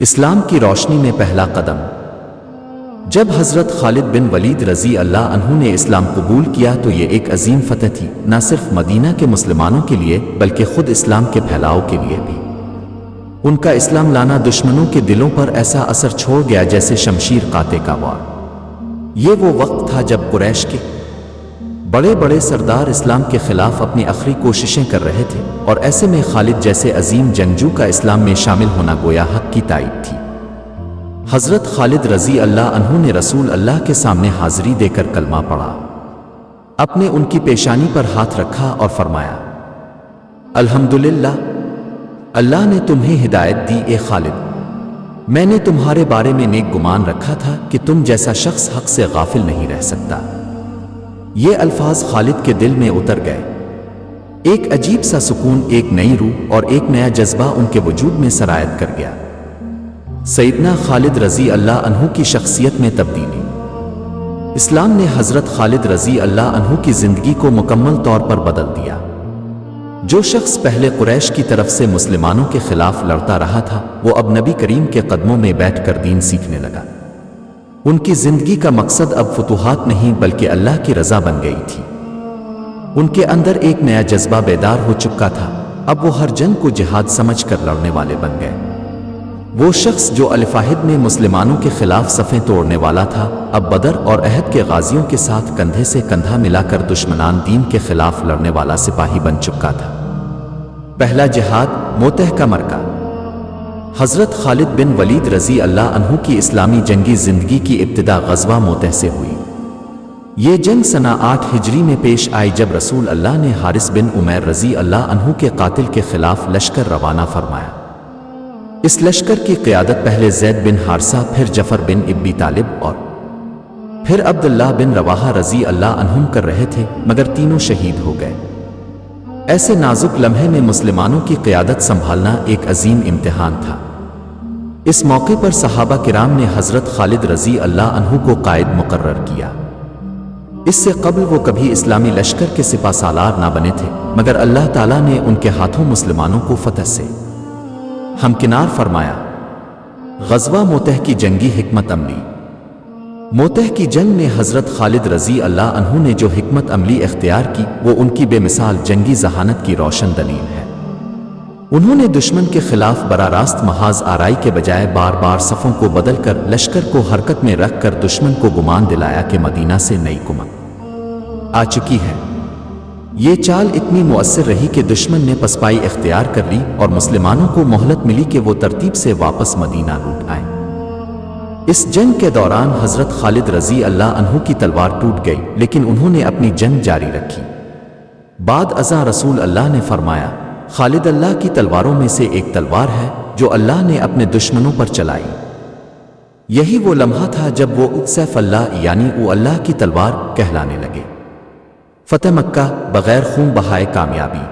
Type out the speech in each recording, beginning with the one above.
اسلام کی روشنی میں پہلا قدم۔ جب حضرت خالد بن ولید رضی اللہ عنہ نے اسلام قبول کیا تو یہ ایک عظیم فتح تھی، نہ صرف مدینہ کے مسلمانوں کے لیے بلکہ خود اسلام کے پھیلاؤ کے لیے بھی۔ ان کا اسلام لانا دشمنوں کے دلوں پر ایسا اثر چھوڑ گیا جیسے شمشیر قاطع کا وار۔ یہ وہ وقت تھا جب قریش کے بڑے بڑے سردار اسلام کے خلاف اپنی آخری کوششیں کر رہے تھے، اور ایسے میں خالد جیسے عظیم جنگجو کا اسلام میں شامل ہونا گویا حق کی تائید تھی۔ حضرت خالد رضی اللہ عنہ نے رسول اللہ کے سامنے حاضری دے کر کلمہ پڑھا، اپنے ان کی پیشانی پر ہاتھ رکھا اور فرمایا، الحمدللہ، اللہ نے تمہیں ہدایت دی۔ اے خالد، میں نے تمہارے بارے میں نیک گمان رکھا تھا کہ تم جیسا شخص حق سے غافل نہیں رہ سکتا۔ یہ الفاظ خالد کے دل میں اتر گئے۔ ایک عجیب سا سکون، ایک نئی روح اور ایک نیا جذبہ ان کے وجود میں سرایت کر گیا۔ سیدنا خالد رضی اللہ عنہ کی شخصیت میں تبدیلی۔ اسلام نے حضرت خالد رضی اللہ عنہ کی زندگی کو مکمل طور پر بدل دیا۔ جو شخص پہلے قریش کی طرف سے مسلمانوں کے خلاف لڑتا رہا تھا، وہ اب نبی کریم کے قدموں میں بیٹھ کر دین سیکھنے لگا۔ ان کی زندگی کا مقصد اب فتوحات نہیں بلکہ اللہ کی رضا بن گئی تھی۔ ان کے اندر ایک نیا جذبہ بیدار ہو چکا تھا، اب وہ ہر جنگ کو جہاد سمجھ کر لڑنے والے بن گئے۔ وہ شخص جو الفاحد میں مسلمانوں کے خلاف صفیں توڑنے والا تھا، اب بدر اور احد کے غازیوں کے ساتھ کندھے سے کندھا ملا کر دشمنان دین کے خلاف لڑنے والا سپاہی بن چکا تھا۔ پہلا جہاد، موتہ کا مرکہ۔ حضرت خالد بن ولید رضی اللہ عنہ کی اسلامی جنگی زندگی کی ابتدا غزوہ موتہ سے ہوئی۔ یہ جنگ سنہ 8 ہجری میں پیش آئی جب رسول اللہ نے حارث بن عمیر رضی اللہ عنہ کے قاتل کے خلاف لشکر روانہ فرمایا۔ اس لشکر کی قیادت پہلے زید بن حارثہ، پھر جعفر بن ابی طالب اور پھر عبداللہ بن رواحہ رضی اللہ عنہم کر رہے تھے، مگر تینوں شہید ہو گئے۔ ایسے نازک لمحے میں مسلمانوں کی قیادت سنبھالنا ایک عظیم امتحان تھا۔ اس موقع پر صحابہ کرام نے حضرت خالد رضی اللہ عنہ کو قائد مقرر کیا۔ اس سے قبل وہ کبھی اسلامی لشکر کے سپہ سالار نہ بنے تھے، مگر اللہ تعالیٰ نے ان کے ہاتھوں مسلمانوں کو فتح سے ہمکنار فرمایا۔ غزوہ موتہ کی جنگی حکمت عملی۔ موتہ کی جنگ میں حضرت خالد رضی اللہ عنہ نے جو حکمت عملی اختیار کی، وہ ان کی بے مثال جنگی ذہانت کی روشن دلیل ہے۔ انہوں نے دشمن کے خلاف براہ راست محاذ آرائی کے بجائے بار بار صفوں کو بدل کر لشکر کو حرکت میں رکھ کر دشمن کو گمان دلایا کہ مدینہ سے نئی کمک آ چکی ہے۔ یہ چال اتنی مؤثر رہی کہ دشمن نے پسپائی اختیار کر لی اور مسلمانوں کو مہلت ملی کہ وہ ترتیب سے واپس مدینہ لوٹ آئیں۔ اس جنگ کے دوران حضرت خالد رضی اللہ عنہ کی تلوار ٹوٹ گئی، لیکن انہوں نے اپنی جنگ جاری رکھی۔ بعد ازاں رسول اللہ نے فرمایا، خالد اللہ کی تلواروں میں سے ایک تلوار ہے جو اللہ نے اپنے دشمنوں پر چلائی۔ یہی وہ لمحہ تھا جب وہ سیف اللہ یعنی وہ اللہ کی تلوار کہلانے لگے۔ فتح مکہ، بغیر خون بہائے کامیابی۔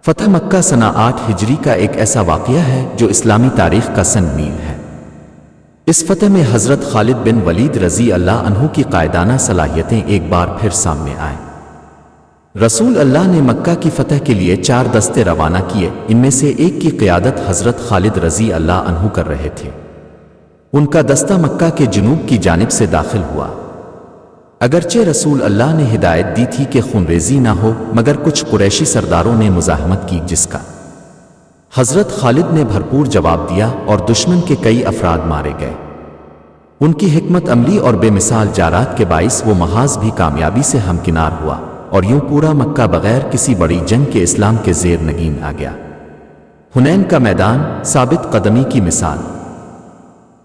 فتح مکہ سنہ 8 ہجری کا ایک ایسا واقعہ ہے جو اسلامی تاریخ کا سنگ میل ہے۔ اس فتح میں حضرت خالد بن ولید رضی اللہ عنہ کی قائدانہ صلاحیتیں ایک بار پھر سامنے آئیں۔ رسول اللہ نے مکہ کی فتح کے لیے 4 دستے روانہ کیے، ان میں سے ایک کی قیادت حضرت خالد رضی اللہ عنہ کر رہے تھے۔ ان کا دستہ مکہ کے جنوب کی جانب سے داخل ہوا۔ اگرچہ رسول اللہ نے ہدایت دی تھی کہ خونریزی نہ ہو، مگر کچھ قریشی سرداروں نے مزاحمت کی، جس کا حضرت خالد نے بھرپور جواب دیا اور دشمن کے کئی افراد مارے گئے۔ ان کی حکمت عملی اور بے مثال جارات کے باعث وہ محاذ بھی کامیابی سے ہمکنار ہوا، اور یوں پورا مکہ بغیر کسی بڑی جنگ کے اسلام کے زیر نگین آ گیا۔ حنین کا میدان، ثابت قدمی کی مثال۔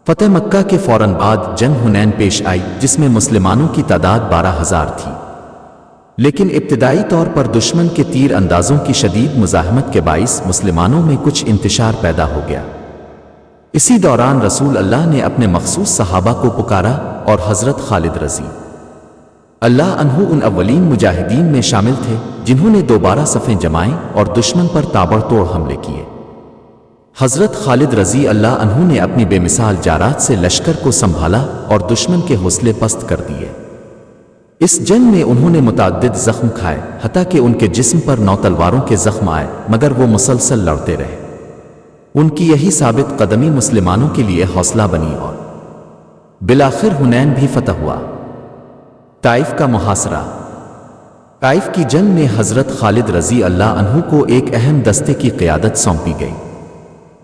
فتح مکہ کے فوراً بعد جنگ حنین پیش آئی، جس میں مسلمانوں کی تعداد 12,000 تھی، لیکن ابتدائی طور پر دشمن کے تیر اندازوں کی شدید مزاحمت کے باعث مسلمانوں میں کچھ انتشار پیدا ہو گیا۔ اسی دوران رسول اللہ نے اپنے مخصوص صحابہ کو پکارا اور حضرت خالد رضی اللہ عنہ ان اولین مجاہدین میں شامل تھے جنہوں نے دوبارہ صفیں جمائیں اور دشمن پر تابڑ توڑ حملے کیے۔ حضرت خالد رضی اللہ عنہ نے اپنی بے مثال جارات سے لشکر کو سنبھالا اور دشمن کے حوصلے پست کر دیے۔ اس جنگ میں انہوں نے متعدد زخم کھائے، حتیٰ کہ ان کے جسم پر 9 تلواروں کے زخم آئے، مگر وہ مسلسل لڑتے رہے۔ ان کی یہی ثابت قدمی مسلمانوں کے لیے حوصلہ بنی اور بالآخر حنین بھی فتح ہوا۔ طائف کا محاصرہ۔ طائف کی جنگ میں حضرت خالد رضی اللہ عنہ کو ایک اہم دستے کی قیادت سونپی گئی۔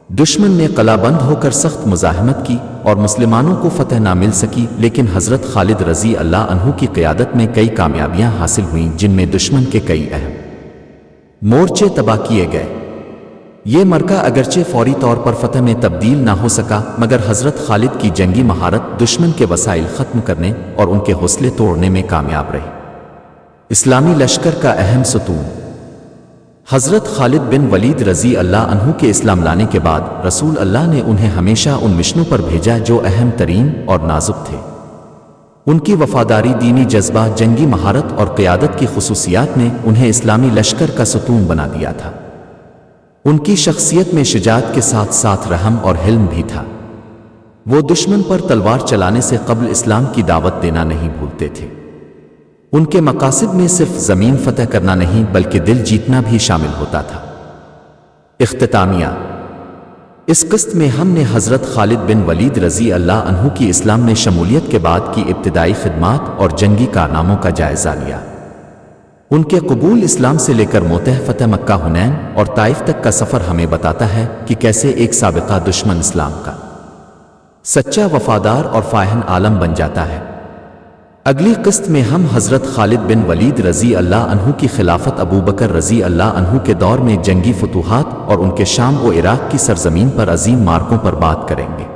دشمن نے قلعہ بند ہو کر سخت مزاحمت کی اور مسلمانوں کو فتح نہ مل سکی، لیکن حضرت خالد رضی اللہ عنہ کی قیادت میں کئی کامیابیاں حاصل ہوئیں، جن میں دشمن کے کئی اہم مورچے تباہ کیے گئے۔ یہ مرکہ اگرچہ فوری طور پر فتح میں تبدیل نہ ہو سکا، مگر حضرت خالد کی جنگی مہارت دشمن کے وسائل ختم کرنے اور ان کے حوصلے توڑنے میں کامیاب رہی۔ اسلامی لشکر کا اہم ستون۔ حضرت خالد بن ولید رضی اللہ عنہ کے اسلام لانے کے بعد رسول اللہ نے انہیں ہمیشہ ان مشنوں پر بھیجا جو اہم ترین اور نازک تھے۔ ان کی وفاداری، دینی جذبہ، جنگی مہارت اور قیادت کی خصوصیات نے انہیں اسلامی لشکر کا ستون بنا دیا تھا۔ ان کی شخصیت میں شجاعت کے ساتھ ساتھ رحم اور حلم بھی تھا۔ وہ دشمن پر تلوار چلانے سے قبل اسلام کی دعوت دینا نہیں بھولتے تھے۔ ان کے مقاصد میں صرف زمین فتح کرنا نہیں بلکہ دل جیتنا بھی شامل ہوتا تھا۔ اختتامیہ۔ اس قسط میں ہم نے حضرت خالد بن ولید رضی اللہ عنہ کی اسلام میں شمولیت کے بعد کی ابتدائی خدمات اور جنگی کارناموں کا جائزہ لیا۔ ان کے قبول اسلام سے لے کر موتہ فتح مکہ، حنین اور طائف تک کا سفر ہمیں بتاتا ہے کہ کیسے ایک سابقہ دشمن اسلام کا سچا وفادار اور فاہم عالم بن جاتا ہے۔ اگلی قسط میں ہم حضرت خالد بن ولید رضی اللہ عنہ کی خلافت، ابوبکر رضی اللہ عنہ کے دور میں جنگی فتوحات اور ان کے شام و عراق کی سرزمین پر عظیم مارکوں پر بات کریں گے۔